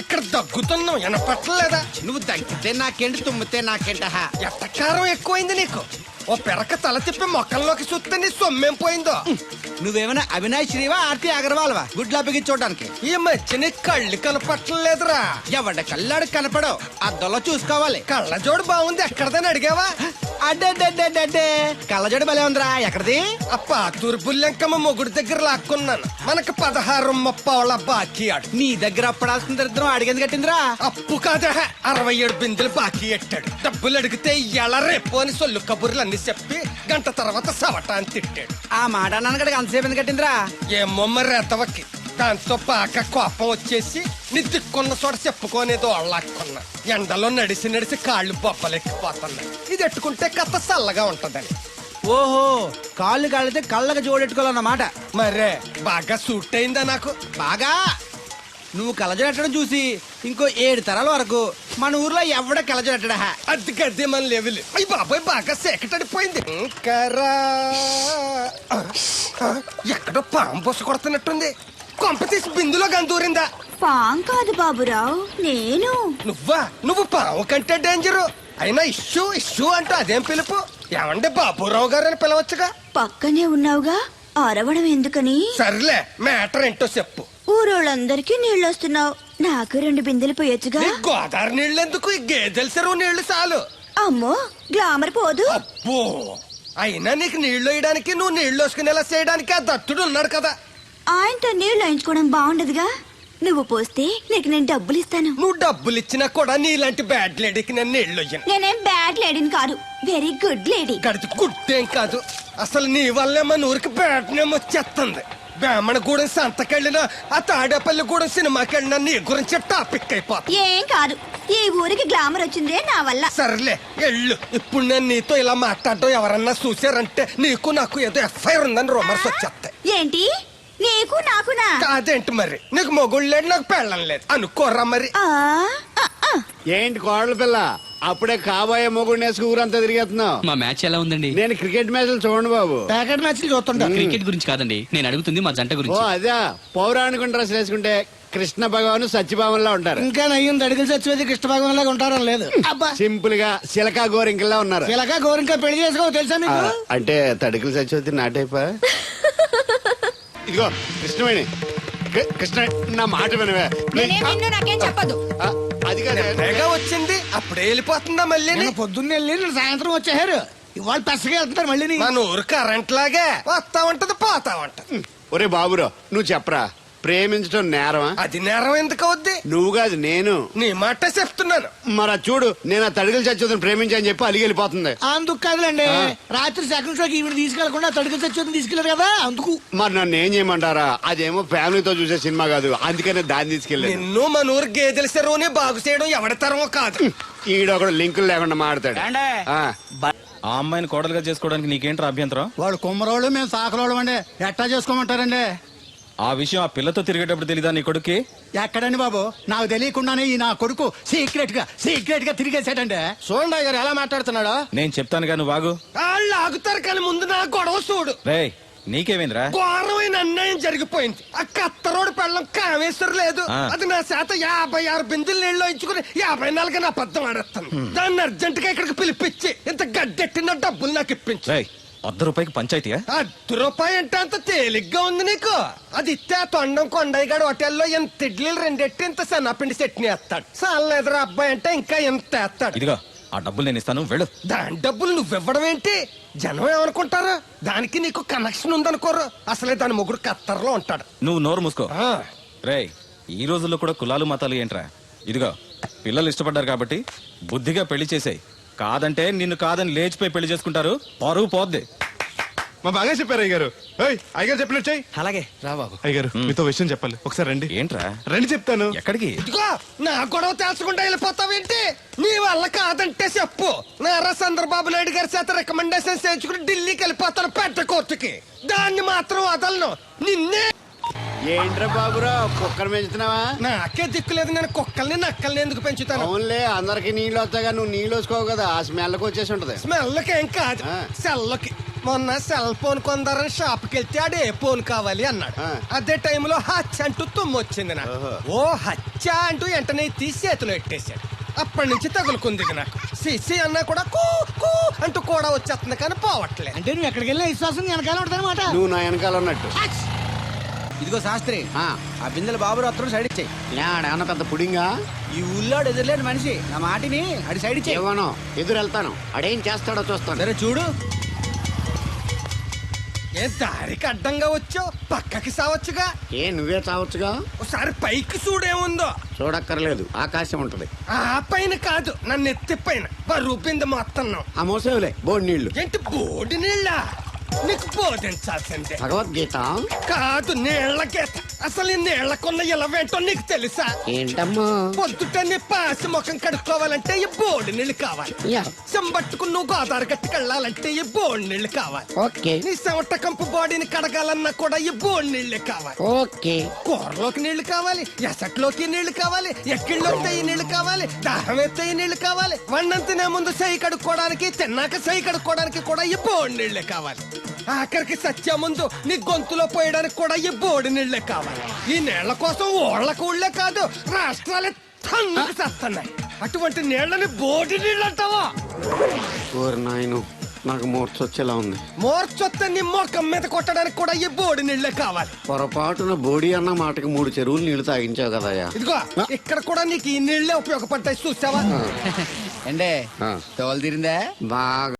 ఇక్కడ దగ్గుతున్నావు వినపట్టలేదా? నువ్వు దగ్గితే నాకేంటి, తుమ్మితే నాకేంట. ఎట్టకారం ఎక్కువైంది నీకు. ఓ పెరక తల తిప్పి మొక్కల్లోకి చూస్తే నీ సొమ్మేం పోయిందో. నువ్వేమైనా అవినాష్ శ్రీవా, ఆర్తి అగర్వాల్వా గుడ్లా బిగించోడానికి? ఈ మధ్య నీ కళ్ళు కనపట్టలేదురా. ఎవడ కళ్ళాడు కనపడవు, అద్దంలో చూసుకోవాలి. కళ్ళజోడు బాగుంది, ఎక్కడదని అడిగావా? అడ్డే కళ్ళజోడు భలే ఉందిరా. ఎక్కడిది? ఆ పాతూరు బుల్లెంకమ్మ మొగుడు దగ్గర లాక్కున్నాను. మనకు 16 బాకీ ఆడు. నీ దగ్గర అప్పడాల్సిన దరిద్రం అడిగింది కట్టిందిరా. అప్పు కాదా, 67 బిందెలు బాకీ ఎట్టాడు. డబ్బులు అడిగితే ఎలా రేపు అని సొల్లు కబుర్లు అన్ని చెప్పి గంట తర్వాత సవటాన్ని తిట్టాడు. ఆ మాట అన్నాను అంతసేపు ఎందుకు కట్టిందిరా? ఏమో మరి ఎతవకి. దాంతో పాక కోపం వచ్చేసి నీ దిక్కున్న చోట చెప్పుకోనేదో అళ్ళాక్కున్నా. ఎండలో నడిచి కాళ్ళు బొబ్బలెక్కిపోతున్నాయి. ఇది ఎట్టుకుంటే కథ చల్లగా ఉంటదని. ఓహో, కాళ్ళు కాళ్ళైతే కళ్ళకి జోడెట్టుకోవాలన్నమాట. మరే బాగా సూట్ అయిందా నాకు? బాగా. నువ్వు కళ్ళజోడెట్టడం చూసి ఇంకో 7 తరాల వరకు మన ఊర్లో ఎవడ కళ్ళజోడెట్టడా. అది గడ్డి మన లెవెల్. అయ్యి బాబాయ్ బాగా సేకటడిపోయింది. ఎక్కడో పాము బొస కొడుతున్నట్టుంది. కొంప తీసి బిందులో గందూరిందా? పాం కాదు బాబురావు, నేను. నువ్వు పాము కంటే డేంజరు. అయినా ఇష్యూ అంటూ అదేం పిలుపు? ఏమండి బాబురావు గారు అని పిలవచ్చుగా. పక్కనే ఉన్నావుగా, అరవడం ఎందుకని? సర్లే, మ్యాటర్ ఏంటో చెప్పు. ఊరోళ్ళందరికీ నీళ్ళొస్తున్నావు, నాకు 2 బిందెలు పోయొచ్చుగా. గోదావరి నీళ్ళు ఎందుకు? ఈ గేదెల చెరువు నీళ్లు చాలు. అమ్మో, గ్లామర్ పోదు. అబ్బో, అయినా నీకు నీళ్లు వేయడానికి, నువ్వు నీళ్లు వేసుకునేలా చేయడానికి ఆ దత్తుడు ఉన్నాడు కదా. ఆయనతో నీళ్లు వేయించుకోవడం బాగుండదుగా. నువ్వు పోస్తే నీకు నేను డబ్బులు ఇస్తాను. నువ్వు డబ్బులు ఇచ్చినా కూడా నీలాంటి బ్యాడ్ లేడీకి నేను నీళ్లు వేయను. నేనేం బ్యాడ్ లేడీని కాదు, వెరీ గుడ్ లేడీ. గడిచి గుడ్డేం కాదు. అసలు నీ వల్లే మన ఊరికి బ్యాడ్ నేమ్ వచ్చేస్తుంది. బ్రాహ్మణగూడెం సంతకెళ్ళిన, ఆ తాడేపల్లిగూడెం సినిమాకి వెళ్ళినా నీ గురించి టాపిక్ అయిపోతుంది. ఏం కాదు, ఈ ఊరికి గ్లామర్ వచ్చిందే నా వల్ల. సర్లే ఎళ్ళు. ఇప్పుడు నేను నీతో ఇలా మాట్లాడటం ఎవరన్నా చూసారంటే నీకు నాకు ఏదో ఎఫ్ఐఆర్ ఉందని రూమర్స్ వచ్చేస్తాయి. ఏంటి? నీకు నాకునా? కాదేంటి మరి? నీకు మొగుడు లేడు, నాకు పెళ్ళం లేదు అనుకోరా మరి. ఏంటి కోడల పిల్ల, అప్పుడే కాబోయే మొగుడు వేసుకు ఊరంతా తిరిగేస్తున్నావు? మా మ్యాచ్ ఎలా ఉందండి? నేను క్రికెట్ మ్యాచ్లు చూడండి బాబు. ప్యాకెట్ మ్యాచ్లు చూస్తుంటా. క్రికెట్ గురించి కాదండి నేను అడుగుతుంది, మా జంట ఓ గురించి. అదే, పౌరాణిక డ్రెస్ వేసుకుంటే కృష్ణ భగవాన్ సత్యభావంలా ఉంటారు. ఇంకా నయ్యం దడిగిలి చచ్చిపోతే కృష్ణ భగవాన్ లాగా ఉంటారని లేదు. అబ్బా, సింపుల్ గా సిలకా గోరింకల్లా ఉన్నారు. ఇలాగా గోరింకా పెళ్లి చేసుకో తెలుసా నీకు? అంటే తడికలు చచ్చిపోతే నాటైపా. ఇదిగో కృష్ణవేణి, కృష్ణ నా మాట వినవే. నాకేం చెప్పదు. అది కాదు, తెగ వచ్చింది అప్పుడే వెళ్ళిపోతుందా మళ్ళీ? నేను పొద్దున్నే వెళ్ళి నేను సాయంత్రం వచ్చేసారు. ఇవాళ పెసగా వెళ్తున్నారు మళ్ళీ. మన ఊరు కరెంట్ లాగే వస్తా ఉంటది పోతా ఉంటది. ఒరే బాబురో నువ్వు చెప్పరా, ప్రేమించడం నేరమా? అది నేరం ఎందుకు అవుద్ది? నువ్వు కాదు నేను. నీ మాట చెప్తున్నాను. మరి చూడు, నేను ఆ తడికలు చచ్చిపోతుంది ప్రేమించని చెప్పి అలిగి వెళ్ళిపోతుంది. అందుకు కాదులేండి, రాత్రి సెకండ్ షోకి ఈవిడ తీసుకెళ్లకుండా తడికి చచ్చి తీసుకెళ్లారు కదా అందుకు. మరి నన్ను ఏం చేయమంటారా? అదేమో ఫ్యామిలీతో చూసే సినిమా కాదు, అందుకనే దాన్ని తీసుకెళ్ళాను. నిన్ను మన ఊరు గేదెల చెరువుని బాగు చేయడం ఎవరి తరమో కాదు. ఈడొకడు లింకులు లేకుండా మాడతాడు. ఆ అమ్మాయిని కోడలుగా చేసుకోవడానికి నీకేంట్రా అభ్యంతరం? వాడు కుమ్మరోళ్ళు, మేము సాకరోళ్ళు అండి. ఎట్టా చేసుకోమంటారండి? ఆ విషయం ఆ పిల్లతో తిరిగేటప్పుడు తెలీదా నీ కొడుక్కి? ఎక్కడండి బాబు, నాకు తెలియకుండానే ఈ నా కొడుకు సీక్రెట్ గా తిరిగేసాడండి. చూడండి గారు ఎలా మాట్లాడుతున్నాడో. నేను చెప్తానుగా, నువ్వు బాగు. వాళ్ళు ఆగుతారు కానీ ముందు నా గొడవ చూడు. రేయ్ నీకేమైందిరా? ఘోరమైన అన్యాయం జరిగిపోయింది. ఆ కత్తరోడు పెళ్ళం కామేశ్వరం లేదు. అది నా చేత 56 బిందులు నీళ్ళు ఇచ్చుకుని 54 అబద్ధం ఆడేస్తాను. దాన్ని అర్జెంట్ గా ఇక్కడికి పిలిపించి ఇంత గడ్డెట్టిన డబ్బులు నాకు ఇప్పించు. రేయ్, ₹1 పంచాయతీయా? ₹1 అంటే అంత తేలిగ్గా ఉంది నీకు? అది ఇస్తే ఆ తొండం కొండయ్యగాడు హోటల్లో ఎంత ఇడ్లీలు 2 ఎట్టి ఇంత సన్నపిండి చట్నీ వేస్తాడు. సాలెదరా అబ్బాయి అంటే ఇంకా ఎంత వేస్తాడు. ఇదిగో ఆ డబ్బులు నేను ఇస్తాను, వెళ్ళు. దాని డబ్బులు నువ్వివ్వడం ఏంటి? జనం ఏమనుకుంటారు? దానికి నీకు కనెక్షన్ ఉందనుకోరు. అసలే దాని మొగుడు కత్తర్లో ఉంటాడు. నువ్వు నోరు మూసుకో. రేయ్, ఈ రోజుల్లో కూడా కులాలు మతాలు ఏంట్రా? ఇదిగో పిల్లలు ఇష్టపడ్డారు కాబట్టి బుద్ధిగా పెళ్లి చేసేయ్. కాదంటే నిన్ను కాదని లేచిపోయి పెళ్లి చేసుకుంటారు, పరువు పోద్ది. మా బాగా చెప్పారు అయ్యగారు. అయ్యగారు చెప్పినట్టు చెయ్యి. అలాగే రా బాబు. అయ్యగారు మీతో విషయం చెప్పాలి, ఒకసారి రండి. ఏంట్రా? రండి చెప్తాను. ఎక్కడికి? ఇదిగో నా గొడవ తెలుసుకుంటా వెళ్ళిపోతావేంటి? నీ వల్ల కాదంటే చెప్పు. నారా చంద్రబాబు నాయుడు గారి చేత రికమెండేషన్ చేయించుకుని ఢిల్లీకి వెళ్ళిపోతాను పెద్ద కోర్టుకి. దాన్ని మాత్రం వదలను. నిన్నే. ఏంట్రా బాబురా, కుక్కర్ పెంచుతున్నావా? నాకే దిక్కులేదు, నేను కుక్కల్ని నక్కల్ని ఎందుకు పెంచుతాను? అవునులే, అందరికి నీళ్ళు వస్తాగా, నువ్వు నీళ్ళు వేసుకోవు కదా, ఆ స్మెల్కి వచ్చేసి ఉంటది. స్మెల్కి ఏం కాదు, సెల్లకి. మొన్న సెల్ ఫోన్ కొందరని షాప్కి వెళ్తే ఆడు ఏ ఫోన్ కావాలి అన్నాడు. ఆ. అదే టైంలో హచ్చ అంటూ తుమ్మొచ్చింది నాకు. ఓ హచ్చ అంటూ వెంటనే తీసి చేతిలో పెట్టేశాడు. అప్పటి నుంచి తగులుకుంది ఇది నాకు. సిసి అన్నా కూడా కూ కూ అంటూ కూడా వచ్చేస్తుంది కానీ పోవట్లేదు. అంటే నువ్వు ఎక్కడికి వెళ్ళినా విశ్వాసం వెనకాల ఉంటుందన్నమాట. నువ్వు నా వెనకాల ఉన్నట్టు. ఇదిగో శాస్త్రి ఆ బిందెల బాబు అత్తరు సైడ్ ఇచ్చాయి. ఏమన్నా పెద్ద పుడింగా? ఈ ఊళ్ళో ఎదురులేని మనిషి నా మాటిని అడి సైడ్ ఇచ్చాయి. ఏమనో ఎదురు వెళ్తాను, అడేం చేస్తాడో చూస్తాను. సరే చూడు. ఏ దారికి అడ్డంగా వచ్చావు, పక్కకి సావచ్చుగా. ఏ నువ్వే చావచ్చుగా. ఒకసారి పైకి చూడేముందో. చూడక్కర్లేదు, ఆకాశం ఉంటది. ఆ పైన కాదు, నన్ను ఎత్తి పైన రూపింది మొత్తం. ఆ మోసేవులే బోడి నీళ్లు. ఏంటి బోడి నీళ్ళ? నీకు బోధించాల్సిందే. భగవద్గీత కాదు, నీళ్ళ గీత. అసలు ఈ నీళ్ళకున్న ఇలవేంటో నీకు తెలుసా? ఏంటమ్మా? పొద్దుట నీ పాసి ముఖం కడుక్కోవాలంటే ఈ బోడి నీళ్ళు కావాలి. యా. చెంబట్టుకుని నువ్వు గోదావరి గట్టుకు వెళ్ళాలంటే ఈ బోడి నీళ్ళు కావాలి. ఓకే నీ చెమట కంపు బాడీని కడగాలన్నా కూడా ఈ బోడి నీళ్ళే కావాలి. ఓకే. కూరలోకి నీళ్లు కావాలి, ఎసట్లోకి నీళ్లు కావాలి, ఎక్కిళ్ళొస్తే ఈ నీళ్లు కావాలి, దాహం ఎత్తే ఈ నీళ్లు కావాలి. వండం తినే ముందు సై కడుక్కోవడానికి, తిన్నాక సై కడుక్కోవడానికి కూడా ఈ బోడి నీళ్లే కావాలి. ఆఖరికి సత్య ముందు నీ గొంతులో పోయడానికి కూడా ఈ బోడి నీళ్లే కావాలి. ఈ నీళ్ల కోసం ఓళ్లకు ఊళ్ళే కాదు, రాష్ట్రాలే తన్నుకు చేస్తున్నాయి. అటువంటి నీళ్లని బోడి నీళ్ళు అంటావా? ఓరి నాయను, నాకు మూర్చొచ్చేలా ఉంది. మోర్చొత్తే నీ మొఖం మీద కొట్టడానికి కూడా ఈ బోడి నీళ్లే కావాలి. పొరపాటున బోడి అన్న మాటకి 3 చెరువులు నీళ్లు తాగించావు కదయ్యా. ఇదిగో ఇక్కడ కూడా నీకు ఈ నీళ్లే ఉపయోగపడతాయి, చూసావా? ఏండే ఆ. తోలు తీరిందా? బాగా